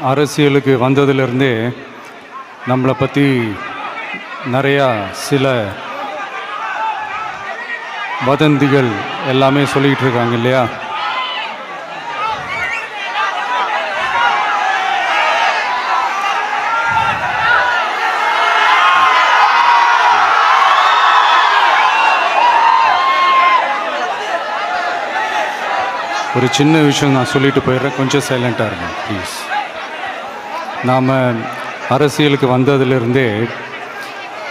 அரசியலுக்கு வந்ததுலேருந்தே நம்மளை பற்றி நிறையா சில வதந்திகள் எல்லாமே சொல்லிகிட்டு இருக்காங்க இல்லையா? ஒரு சின்ன விஷயம் நான் சொல்லிட்டு போயிடுறேன், கொஞ்சம் சைலண்ட்டாக இருங்க ப்ளீஸ். நாம் அரசியலுக்கு வந்ததுலேருந்தே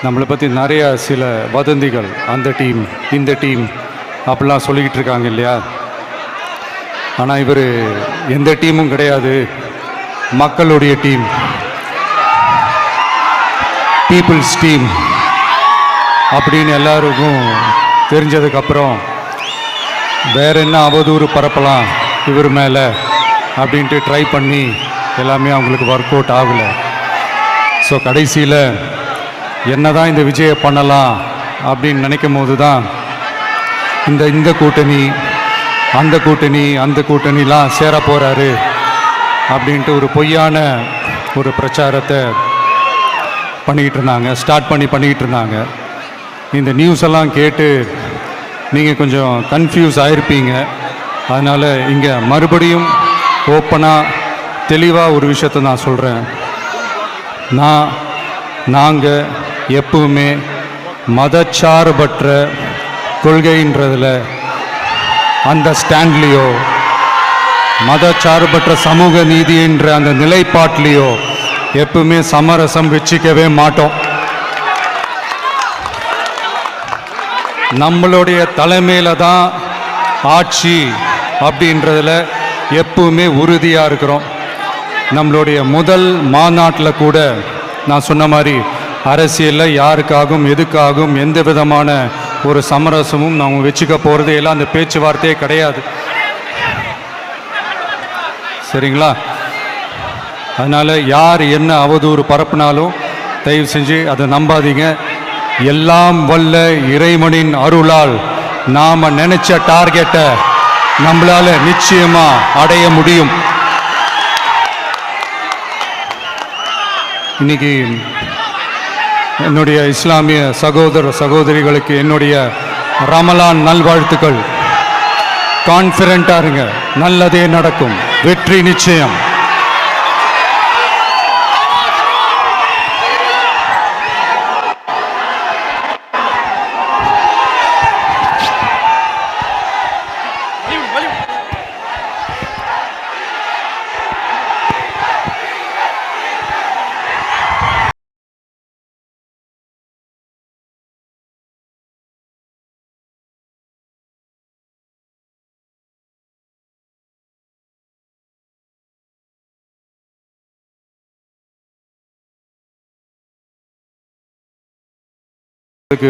நம்மளை பற்றி நிறையா சில வதந்திகள், அந்த டீம் இந்த டீம் அப்படிலாம் சொல்லிக்கிட்டு இருக்காங்க இல்லையா? ஆனால் இவர் எந்த டீமும் கிடையாது, மக்களுடைய டீம், பீப்புள்ஸ் டீம் அப்படின்னு எல்லாருக்கும் தெரிஞ்சதுக்கப்புறம் வேற என்ன அவதூறு பரப்பலாம் இவர் மேலே அப்படின்ட்டு ட்ரை பண்ணி எல்லாமே அவங்களுக்கு ஒர்க் அவுட் ஆகலை. ஸோ கடைசியில் என்ன தான் இந்த விஜயை பண்ணலாம் அப்படின்னு நினைக்கும் போது தான் இந்த கூட்டணி அந்த கூட்டணிலாம் சேர போகிறாரு அப்படின்ட்டு ஒரு பொய்யான ஒரு பிரச்சாரத்தை பண்ணிக்கிட்டு இருந்தாங்க. இந்த நியூஸ் எல்லாம் கேட்டு நீங்கள் கொஞ்சம் கன்ஃபியூஸ் ஆகிருப்பீங்க. அதனால் இங்கே மறுபடியும் ஓப்பனாக தெளிவாக ஒரு விஷயத்தை நான் சொல்கிறேன். நாங்கள் எப்பவுமே மதச்சார்பற்ற கொள்கைன்றதில், அந்த ஸ்டாண்ட்லேயோ, மதச்சார்பற்ற சமூக நீதி என்ற அந்த நிலைப்பாட்டிலேயோ எப்பவுமே சமரசம் வச்சுக்கவே மாட்டோம். நம்மளுடைய தலைமையில் தான் ஆட்சி அப்படின்றதில் எப்பவுமே உறுதியாக இருக்கிறோம். நம்மளுடைய முதல் மாநாட்டில் கூட நான் சொன்ன மாதிரி அரசியலில் யாருக்காகவும் எதுக்காகவும் எந்த விதமான ஒரு சமரசமும் நாம் வச்சுக்க போகிறதே இல்லை, அந்த பேச்சுவார்த்தையே கிடையாது. சரிங்களா? அதனால் யார் என்ன அவதூறு பரப்புனாலும் தயவு செஞ்சு அதை நம்பாதீங்க. எல்லாம் வல்ல இறைவனின் அருளால் நாம் நினைச்ச டார்கெட்டை நம்மளால நிச்சயமா அடைய முடியும். இன்னைக்கு என்னுடைய இஸ்லாமிய சகோதர சகோதரிகளுக்கு என்னுடைய ரமலான் நல்வாழ்த்துக்கள். கான்ஃபிடென்ட்டாக இருங்க, நல்லதே நடக்கும், வெற்றி நிச்சயம்.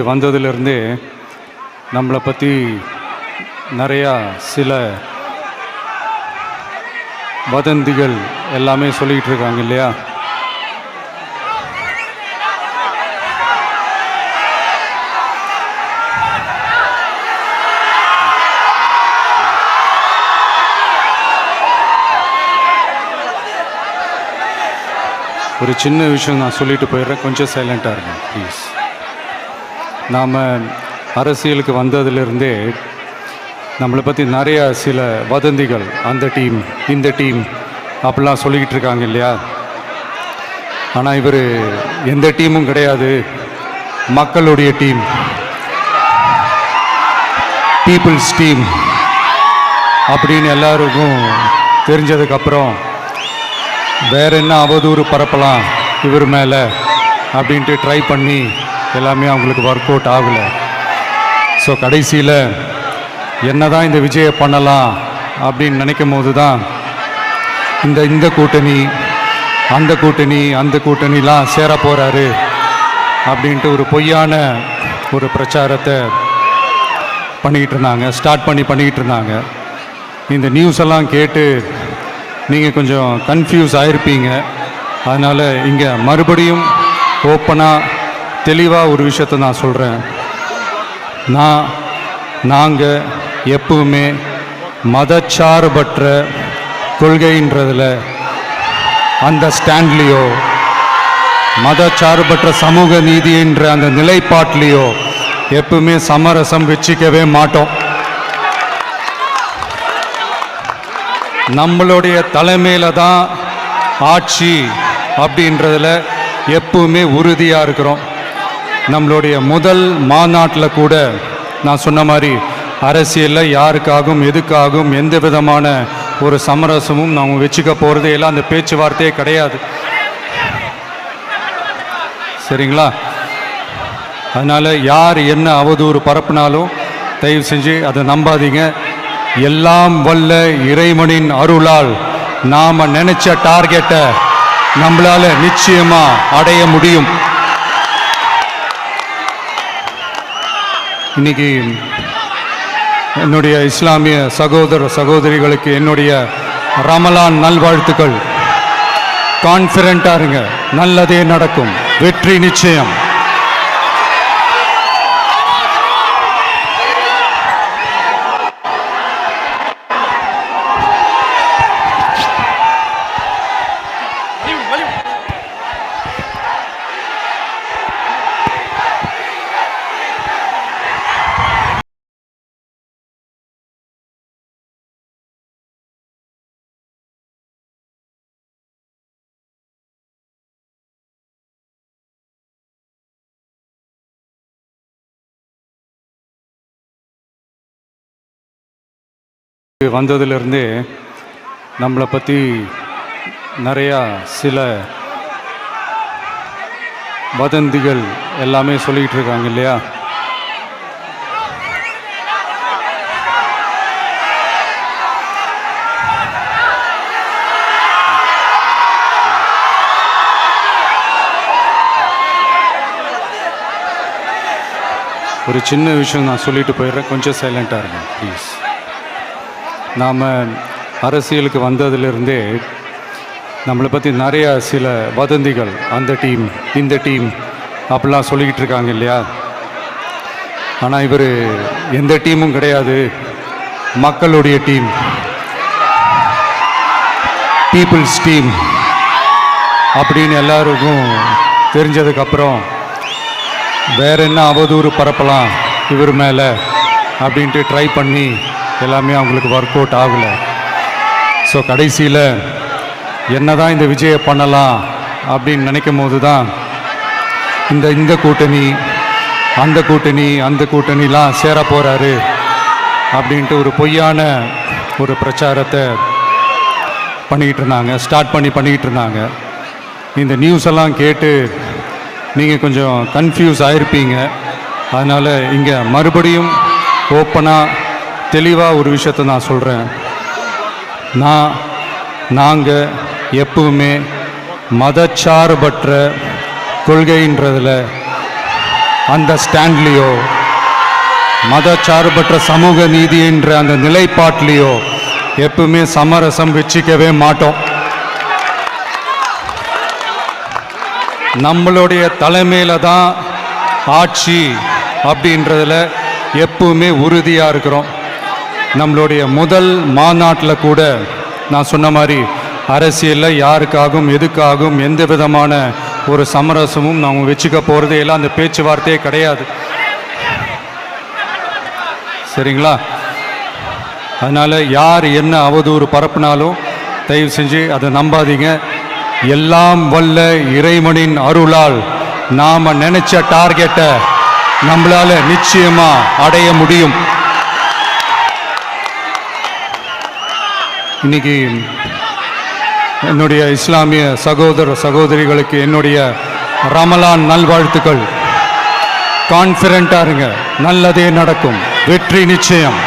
வந்ததுலேருந்தே நம்மளை பற்றி நிறையா சில வதந்திகள் எல்லாமே சொல்லிக்கிட்டு இருக்காங்க இல்லையா? ஒரு சின்ன விஷயம் நான் சொல்லிட்டு போயிடுறேன், கொஞ்சம் சைலண்ட்டாக இருங்க ப்ளீஸ். நாம் அரசியலுக்கு வந்ததுலேருந்தே நம்மளை பற்றி நிறையா சில வதந்திகள், அந்த டீம் இந்த டீம் அப்படிலாம் சொல்லிக்கிட்டு இருக்காங்க இல்லையா? ஆனால் இவர் எந்த டீமும் கிடையாது, மக்களுடைய டீம், பீப்புள்ஸ் டீம் அப்படின்னு எல்லாருக்கும் தெரிஞ்சதுக்கப்புறம் வேற என்ன அவதூறு பரப்பலாம் இவர் மேலே அப்படின்ட்டு ட்ரை பண்ணி எல்லாமே அவங்களுக்கு ஒர்க் அவுட் ஆகலை. ஸோ கடைசியில் என்ன தான் இந்த விஜயை பண்ணலாம் அப்படின்னு நினைக்கும் போது தான் இந்த கூட்டணி அந்த கூட்டணிலாம் சேர போகிறாரு அப்படின்ட்டு ஒரு பொய்யான ஒரு பிரச்சாரத்தை பண்ணிக்கிட்டு இருந்தாங்க. இந்த நியூஸ் எல்லாம் கேட்டு நீங்கள் கொஞ்சம் கன்ஃபியூஸ் ஆகிருப்பீங்க. அதனால் இங்கே மறுபடியும் ஓப்பனாக தெளிவாக ஒரு விஷயத்தை நான் சொல்கிறேன். நாங்கள் எப்பவுமே மதச்சார்பற்ற கொள்கைன்றதில், அந்த ஸ்டாண்ட்லேயோ மதச்சார்பற்ற சமூக நீதி என்ற அந்த நிலைப்பாட்டிலேயோ எப்பவுமே சமரசம் வச்சிக்கவே மாட்டோம். நம்மளுடைய தலைமையில தான் ஆட்சி அப்படின்றதுல எப்பவுமே உறுதியாக இருக்கிறோம். நம்மளுடைய முதல் மாநாட்டில் கூட நான் சொன்ன மாதிரி அரசியலில் யாருக்காகவும் எதுக்காகவும் எந்த விதமான ஒரு சமரசமும் நாம் வச்சுக்க போகிறதே எல்லாம் அந்த பேச்சுவார்த்தையே கிடையாது. சரிங்களா? அதனால் யார் என்ன அவதூறு பரப்புனாலும் தயவு செஞ்சு அதை நம்பாதீங்க. எல்லாம் வல்ல இறைவனின் அருளால் நாம் நினைச்ச டார்கெட்டை நம்மளால நிச்சயமா அடைய முடியும். இன்னைக்கு என்னுடைய இஸ்லாமிய சகோதர சகோதரிகளுக்கு என்னுடைய ரமலான் நல்வாழ்த்துக்கள். கான்ஃபிடென்ட்டா இருங்க, நல்லதே நடக்கும், வெற்றி நிச்சயம். வந்ததுலேருந்தே நம்மளை பற்றி நிறையா சில வதந்திகள் எல்லாமே சொல்லிக்கிட்டு இருக்காங்க இல்லையா? ஒரு சின்ன விஷயம் நான் சொல்லிட்டு போயிடுறேன், கொஞ்சம் சைலண்ட்டாக இருங்க ப்ளீஸ். நாம் அரசியலுக்கு வந்ததுலேருந்தே நம்மளை பற்றி நிறையா சில வதந்திகள், அந்த டீம் இந்த டீம் அப்படிலாம் சொல்லிக்கிட்டு இருக்காங்க இல்லையா? ஆனால் இவர் எந்த டீமும் கிடையாது, மக்களுடைய டீம், பீப்புள்ஸ் டீம் அப்படின்னு எல்லாருக்கும் தெரிஞ்சதுக்கப்புறம் வேற என்ன அவதூறு பரப்பலாம் இவர் மேலே அப்படின்ட்டு ட்ரை பண்ணி எல்லாமே அவங்களுக்கு ஒர்க் அவுட் ஆகலை. ஸோ கடைசியில் என்ன தான் இந்த விஜயை பண்ணலாம் அப்படின்னு நினைக்கும் போது தான் இந்த கூட்டணி அந்த கூட்டணிலாம் சேர போகிறாரு அப்படின்ட்டு ஒரு பொய்யான ஒரு பிரச்சாரத்தை பண்ணிக்கிட்டு இருந்தாங்க. இந்த நியூஸ் எல்லாம் கேட்டு நீங்கள் கொஞ்சம் கன்ஃபியூஸ் ஆகிருப்பீங்க. அதனால் இங்கே மறுபடியும் ஓப்பனாக தெளிவாக ஒரு விஷயத்தை நான் சொல்கிறேன். நாங்கள் எப்பவுமே மதச்சார்பற்ற கொள்கைன்றதில் அந்த ஸ்டாண்ட்லேயோ மதச்சார்பற்ற சமூக நீதி என்ற அந்த நிலைப்பாட்டிலேயோ எப்பவுமே சமரசம் வச்சிக்கவே மாட்டோம். நம்மளுடைய தலைமையில தான் ஆட்சி அப்படின்றதுல எப்பவுமே உறுதியாக இருக்கிறோம். நம்மளுடைய முதல் மாநாட்டில் கூட நான் சொன்ன மாதிரி அரசியலில் யாருக்காகவும் எதுக்காகவும் எந்த விதமான ஒரு சமரசமும் நாம் வச்சுக்க போகிறதே எல்லாம் அந்த பேச்சுவார்த்தையே கிடையாது. சரிங்களா? அதனால் யார் என்ன அவதூறு பரப்புனாலும் தயவு செஞ்சு அதை நம்பாதீங்க. எல்லாம் வல்ல இறைவனின் அருளால் நாம் நினைச்ச டார்கெட்டை நம்மளால நிச்சயமா அடைய முடியும். இன்னைக்கு என்னுடைய இஸ்லாமிய சகோதர சகோதரிகளுக்கு என்னுடைய ரமலான் நல்வாழ்த்துக்கள். கான்ஃபிடென்ட்டா இருங்க, நல்லதே நடக்கும், வெற்றி நிச்சயம்.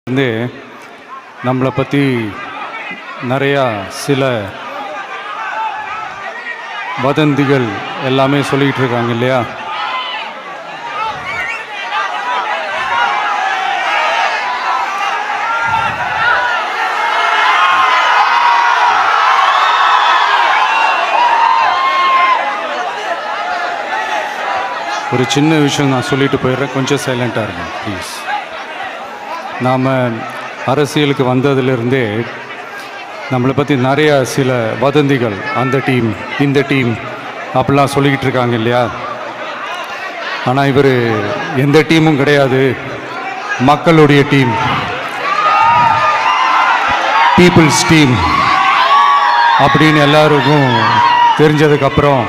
இருந்தே நம்மளை பற்றி நிறையா சில வதந்திகள் எல்லாமே சொல்லிக்கிட்டு இருக்காங்க இல்லையா? ஒரு சின்ன விஷயம் நான் சொல்லிட்டு போயிடுறேன், கொஞ்சம் சைலண்ட்டாக இருங்க ப்ளீஸ். நாம் அரசியலுக்கு வந்ததுலேருந்தே நம்மளை பற்றி நிறையா சில வதந்திகள், அந்த டீம் இந்த டீம் அப்படிலாம் சொல்லிக்கிட்டு இருக்காங்க இல்லையா? ஆனால் இவர் எந்த டீமும் கிடையாது, மக்களுடைய டீம், பீப்புள்ஸ் டீம் அப்படின்னு எல்லாருக்கும் தெரிஞ்சதுக்கப்புறம்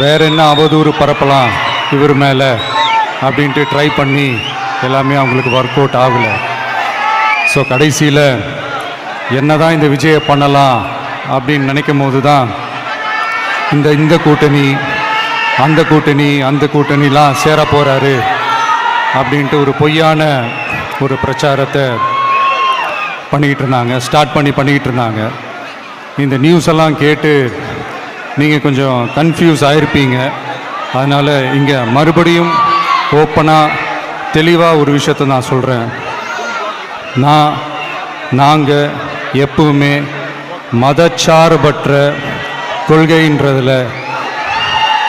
வேற என்ன அவதூறு பரப்பலாம் இவர் மேலே அப்படின்ட்டு ட்ரை பண்ணி எல்லாமே அவங்களுக்கு ஒர்க் அவுட் ஆகலை. ஸோ கடைசியில் என்ன தான் இந்த விஜயை பண்ணலாம் அப்படின்னு நினைக்கும் போது தான் இந்த கூட்டணி அந்த கூட்டணிலாம் சேர போகிறாரு அப்படின்ட்டு ஒரு பொய்யான ஒரு பிரச்சாரத்தை பண்ணிக்கிட்டு இருந்தாங்க. இந்த நியூஸ் எல்லாம் கேட்டு நீங்கள் கொஞ்சம் கன்ஃபியூஸ் ஆகிருப்பீங்க. அதனால் இங்கே மறுபடியும் ஓப்பனாக தெளிவாக ஒரு விஷயத்தை நான் சொல்கிறேன். நாங்கள் எப்பவுமே மதச்சார்பற்ற கொள்கைன்றதில்,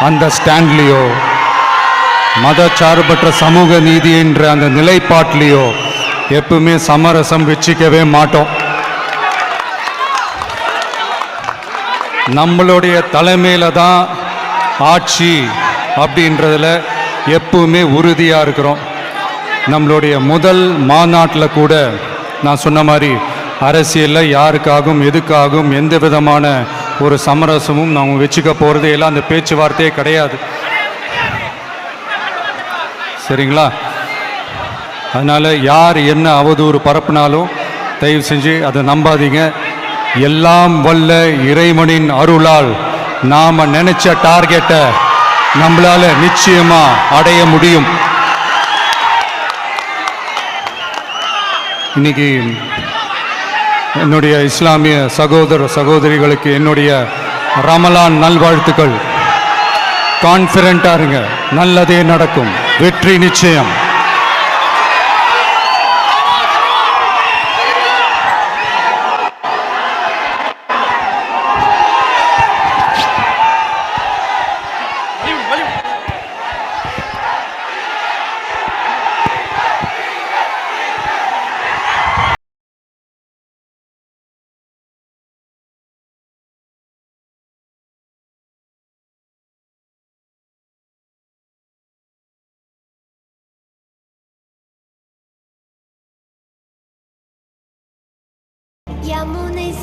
அந்த ஸ்டாண்ட்லேயோ, மதச்சார்பற்ற சமூக நீதி என்ற அந்த நிலைப்பாட்டிலேயோ எப்பவுமே சமரசம் வச்சுக்கவே மாட்டோம். நம்மளுடைய தலைமையில் தான் ஆட்சி அப்படின்றதில் எப்பவுமே உறுதியாக இருக்கிறோம். நம்மளுடைய முதல் மாநாட்டில் கூட நான் சொன்ன மாதிரி அரசியலில் யாருக்காகவும் எதுக்காகவும் எந்த விதமான ஒரு சமரசமும் நாம் வச்சுக்க போகிறதே இல்லை, அந்த பேச்சுவார்த்தையே கிடையாது. சரிங்களா? அதனால் யார் என்ன அவதூறு பரப்புனாலும் தயவு செஞ்சு அதை நம்பாதீங்க. எல்லாம் வல்ல இறைவனின் அருளால் நாம் நினைச்ச டார்கெட்டை நம்மளால நிச்சயமா அடைய முடியும். இன்னைக்கு என்னுடைய இஸ்லாமிய சகோதர சகோதரிகளுக்கு என்னுடைய ரமலான் நல்வாழ்த்துக்கள். கான்ஃபிடென்ட்டாக இருங்க, நல்லதே நடக்கும், வெற்றி நிச்சயம். Yamuna